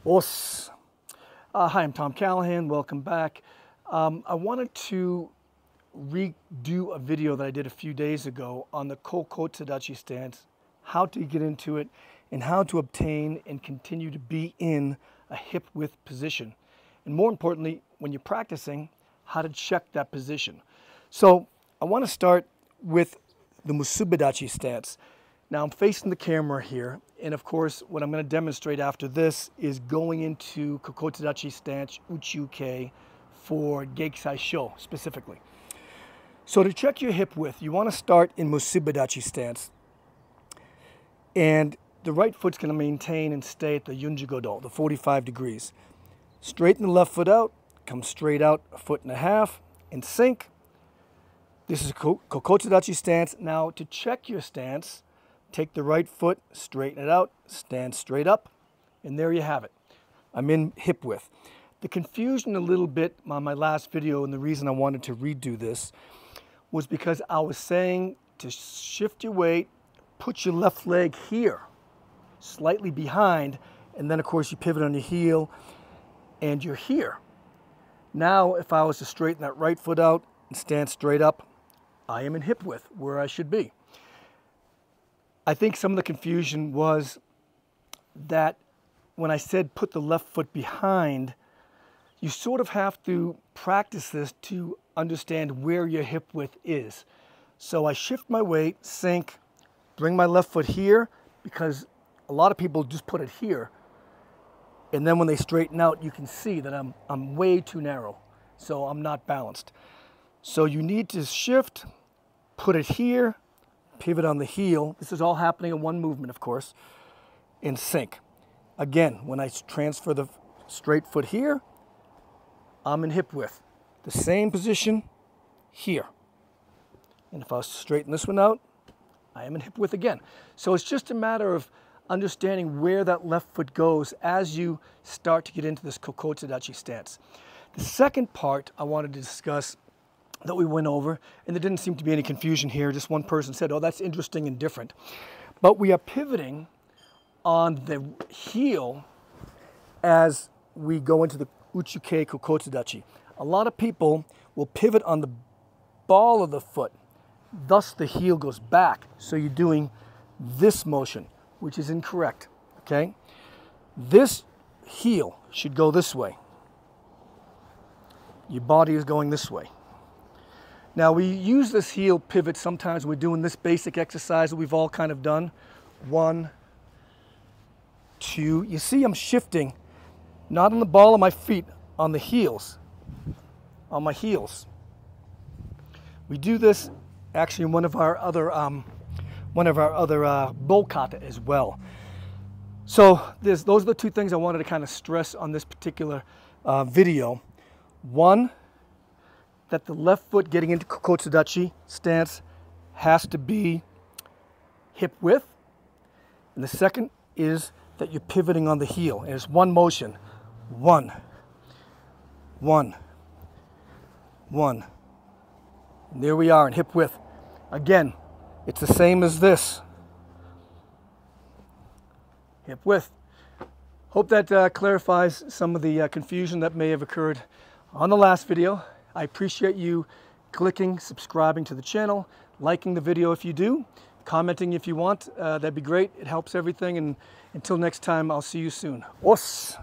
Os. Hi, I'm Tom Callahan. Welcome back. I wanted to redo a video that I did a few days ago on the Kokutsu Dachi stance, how to get into it, and how to obtain and continue to be in a hip width position. And more importantly, when you're practicing, how to check that position. So I want to start with the Kokutsu Dachi stance. Now I'm facing the camera here, and of course what I'm going to demonstrate after this is going into Kokutsu Dachi stance Uchi-Uke for Geisai Sho specifically. So to check your hip width, you want to start in Kokutsu Dachi stance, and the right foot's going to maintain and stay at the Yunjigodo, the 45 degrees. Straighten the left foot out, come straight out a foot and a half, and sink. This is Kokutsu Dachi stance. Now to check your stance, take the right foot, straighten it out, stand straight up, and there you have it. I'm in hip width. The confusion a little bit on my last video, and the reason I wanted to redo this, was because I was saying to shift your weight, put your left leg here, slightly behind, and then of course you pivot on your heel, and you're here. Now if I was to straighten that right foot out and stand straight up, I am in hip width, where I should be. I think some of the confusion was that when I said put the left foot behind, you sort of have to practice this to understand where your hip width is. So I shift my weight, sink, bring my left foot here, because a lot of people just put it here, and then when they straighten out, you can see that I'm way too narrow, so I'm not balanced. So you need to shift, put it here, pivot on the heel. This is all happening in one movement, of course, and sink. Again, when I transfer the straight foot here, I'm in hip width. The same position here. And if I was to straighten this one out, I am in hip width again. So it's just a matter of understanding where that left foot goes as you start to get into this Kokutsu Dachi stance. The second part I wanted to discuss that we went over, and there didn't seem to be any confusion here, just one person said, oh, that's interesting and different. But we are pivoting on the heel as we go into the Uchi-Uke Kokutsu Dachi. A lot of people will pivot on the ball of the foot, thus the heel goes back. So you're doing this motion, which is incorrect, okay? This heel should go this way. Your body is going this way. Now we use this heel pivot sometimes. We're doing this basic exercise that we've all kind of done. 1, 2. You see I'm shifting, not on the ball of my feet, on the heels, on my heels. We do this actually in one of our other bokata as well. So those are the two things I wanted to kind of stress on this particular video. One, that the left foot getting into Kokutsu Dachi stance has to be hip width. And the second is that you're pivoting on the heel. And it's one motion. 1, 1, 1. And there we are in hip width. Again, it's the same as this. Hip width. Hope that clarifies some of the confusion that may have occurred on the last video. I appreciate you clicking, subscribing to the channel, liking the video if you do, commenting if you want. That'd be great. It helps everything. And until next time, I'll see you soon. Os!